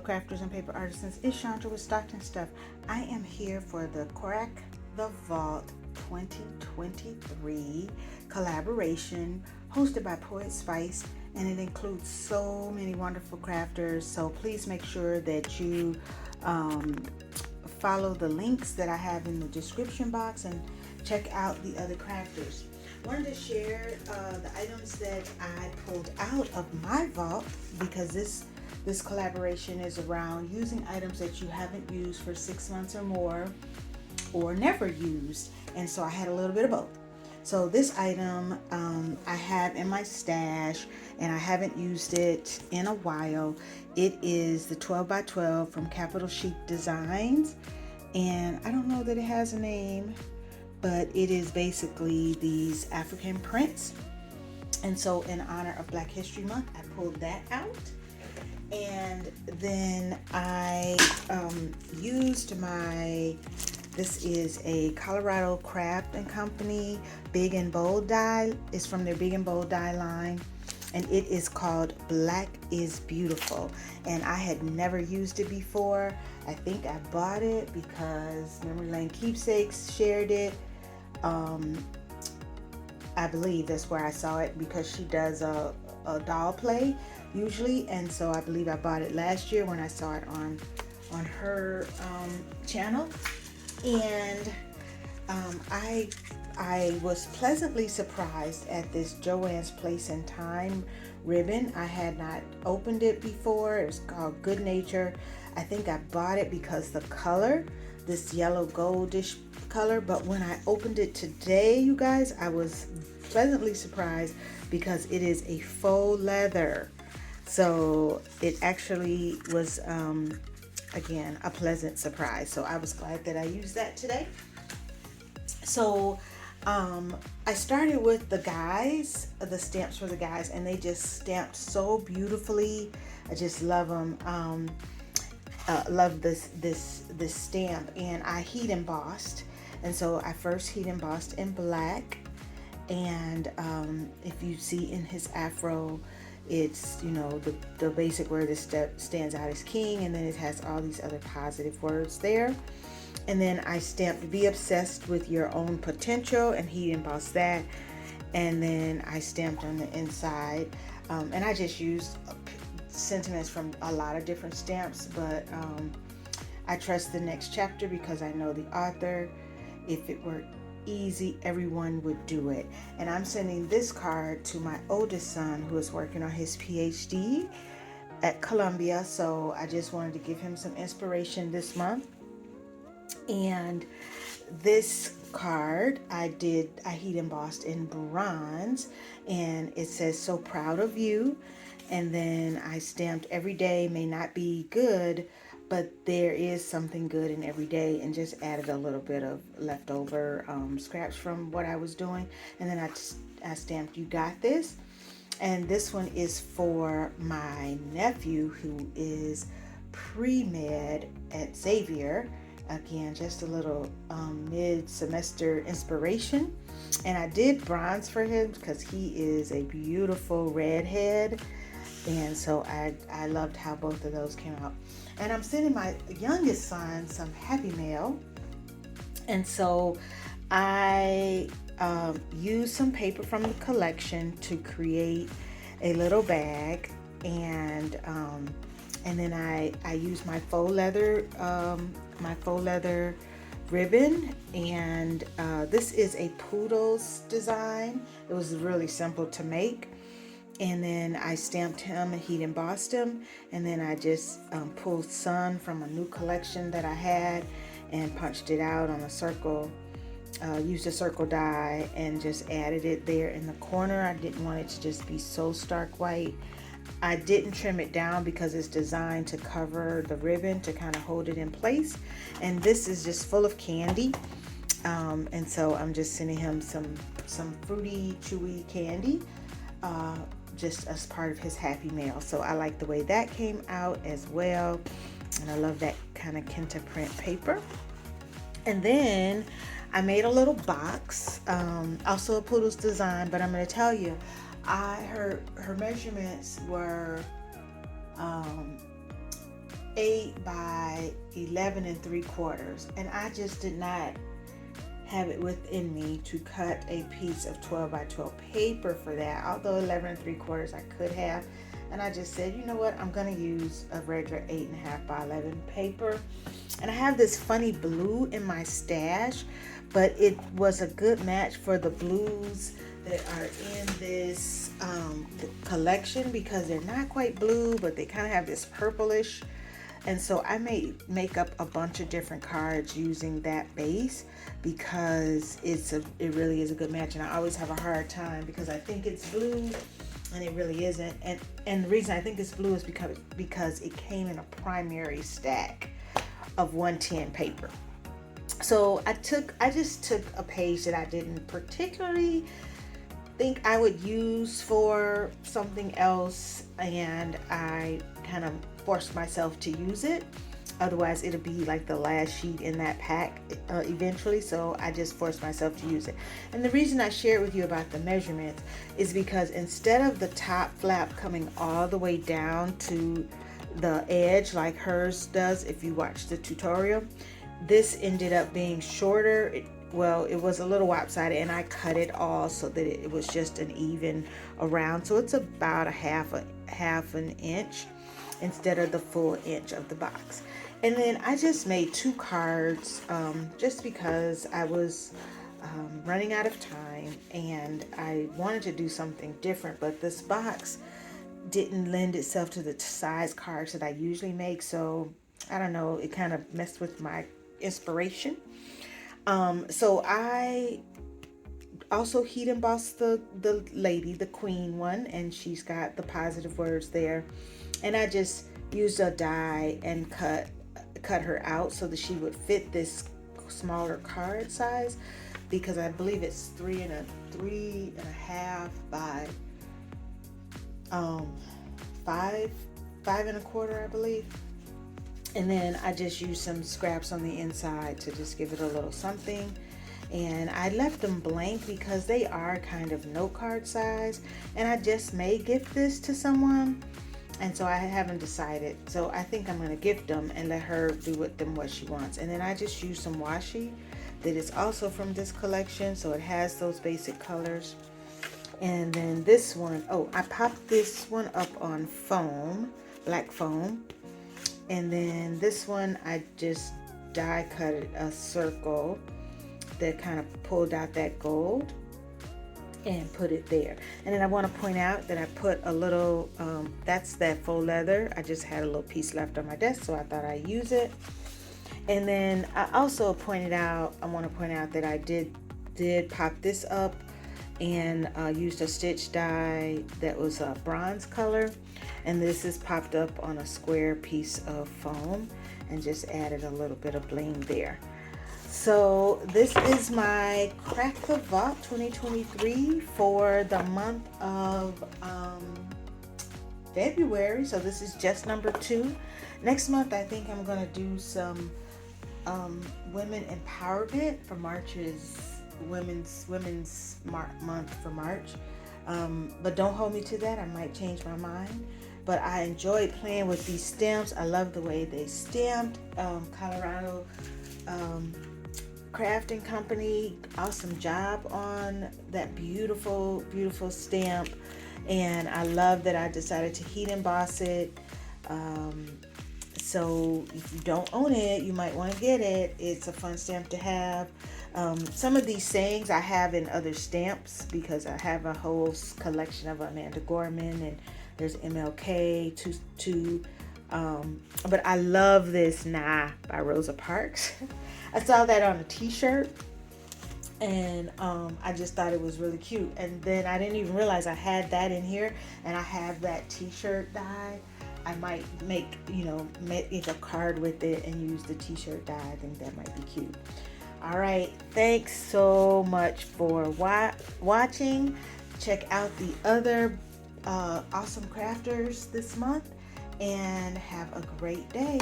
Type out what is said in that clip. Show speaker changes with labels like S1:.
S1: crafters and paper artisans? It's Chandra with Stockton Stuff. I am here for the Crack the Vault 2023 collaboration hosted by Poet Spice, and it includes so many wonderful crafters. So please make sure that you follow the links that I have in the description box and check out the other crafters. Wanted to share the items that I pulled out of my vault, because this collaboration is around using items that you haven't used for 6 months or more, or never used, and so I had a little bit of both. So this item I have in my stash, and I haven't used it in a while. It is the 12 by 12 from Capital Chic Designs, and I don't know that it has a name, but it is basically these African prints. And so in honor of Black History Month, I pulled that out. And then I used this is a Colorado Craft and Company Big and Bold die. It's from their Big and Bold die line, and it is called Black is Beautiful. And I had never used it before. I think I bought it because Memory Lane Keepsakes shared it. I believe that's where I saw it, because she does a doll play usually, and so I believe I bought it last year when I saw it on her channel. And I was pleasantly surprised at this Joann's Place and Time ribbon. I had not opened it before. It was called Good Nature. I think I bought it because the color, this yellow goldish color, but when I opened it today, you guys, I was pleasantly surprised because it is a faux leather. So it actually was again a pleasant surprise. So I was glad that I used that today. So I started with the guys, the stamps for the guys, and they just stamped so beautifully. I just love them. Love this stamp, and I heat embossed. And so I first heat embossed in black, and if you see in his afro, it's, you know, the basic word that stands out is king, and then it has all these other positive words there. And then I stamped Be Obsessed with Your Own Potential and heat embossed that, and then I stamped on the inside, and I just used sentiments from a lot of different stamps, but I trust the next chapter because I know the author. If it were easy, everyone would do it. And I'm sending this card to my oldest son, who is working on his PhD at Columbia. So I just wanted to give him some inspiration this month. And this card I heat embossed in bronze, and it says "So proud of you." And then I stamped "Every day may not be good, but there is something good in every day," and just added a little bit of leftover scraps from what I was doing. And then I stamped "You Got This." And this one is for my nephew, who is pre-med at Xavier. Again, just a little mid-semester inspiration. And I did bronze for him because he is a beautiful redhead. And so I loved how both of those came out. And I'm sending my youngest son some happy mail. And so I used some paper from the collection to create a little bag. And then I used my faux leather ribbon. And this is a poodle's design. It was really simple to make. And then I stamped him and heat embossed him. And then I just pulled Sun from a new collection that I had and punched it out on a circle. Used a circle die and just added it there in the corner. I didn't want it to just be so stark white. I didn't trim it down because it's designed to cover the ribbon to kind of hold it in place. And this is just full of candy. And so I'm just sending him some fruity, chewy candy. Just as part of his happy mail. So I like the way that came out as well, and I love that kind of Kenta print paper. And then I made a little box, also a poodle's design, but I'm going to tell you, her measurements were 8 by 11 and 3/4, and I just did not have it within me to cut a piece of 12 by 12 paper for that. Although 11 and 3/4 I could have, and I just said, you know what, I'm gonna use a regular 8.5 by 11 paper. And I have this funny blue in my stash, but it was a good match for the blues that are in this collection, because they're not quite blue, but they kind of have this purplish. And so I may make up a bunch of different cards using that base, because it really is a good match. And I always have a hard time because I think it's blue and it really isn't. And the reason I think it's blue is because it came in a primary stack of 110 paper. So I just took a page that I didn't particularly think I would use for something else, and I kind of forced myself to use it. Otherwise it'll be like the last sheet in that pack eventually. So I just forced myself to use it. And the reason I shared with you about the measurements is because instead of the top flap coming all the way down to the edge like hers does, if you watch the tutorial, this ended up being shorter. It was a little lopsided, and I cut it all so that it was just an even around. So it's about a half an inch instead of the full inch of the box. And then I just made 2 cards just because I was running out of time and I wanted to do something different, but this box didn't lend itself to the size cards that I usually make. So I don't know, it kind of messed with my inspiration. So I also heat embossed the lady, the queen one, and she's got the positive words there. And I just used a die and cut her out so that she would fit this smaller card size, because I believe it's 3.5 by 5.25, I believe. And then I just used some scraps on the inside to just give it a little something. And I left them blank because they are kind of note card size, and I just may gift this to someone, and so I haven't decided. So I think I'm going to gift them and let her do with them what she wants. And then I just used some washi that is also from this collection, so it has those basic colors. And then this one, I popped this one up on foam, black foam. And then this one, I just die cut a circle that kind of pulled out that gold and put it there. And then I want to point out that I put a little, that's that faux leather. I just had a little piece left on my desk, so I thought I'd use it. And then I also want to point out that I did pop this up and used a stitch die that was a bronze color, and this is popped up on a square piece of foam, and just added a little bit of bling there. So this is my Crack the Vault 2023 for the month of February. So this is just number 2. Next month I think I'm going to do some women empowerment for March's women's month for March, but don't hold me to that. I might change my mind. But I enjoyed playing with these stamps. I love the way they stamped. Colorado Crafting Company, awesome job on that beautiful stamp. And I love that I decided to heat emboss it. So if you don't own it, you might want to get it. It's a fun stamp to have. Some of these sayings I have in other stamps, because I have a whole collection of Amanda Gorman, and there's MLK too. But I love this Nah by Rosa Parks. I saw that on a t-shirt, and I just thought it was really cute. And then I didn't even realize I had that in here, and I have that t-shirt die. I might make a card with it and use the t-shirt die. I think that might be cute. All right, thanks so much for watching. Check out the other awesome crafters this month, and have a great day.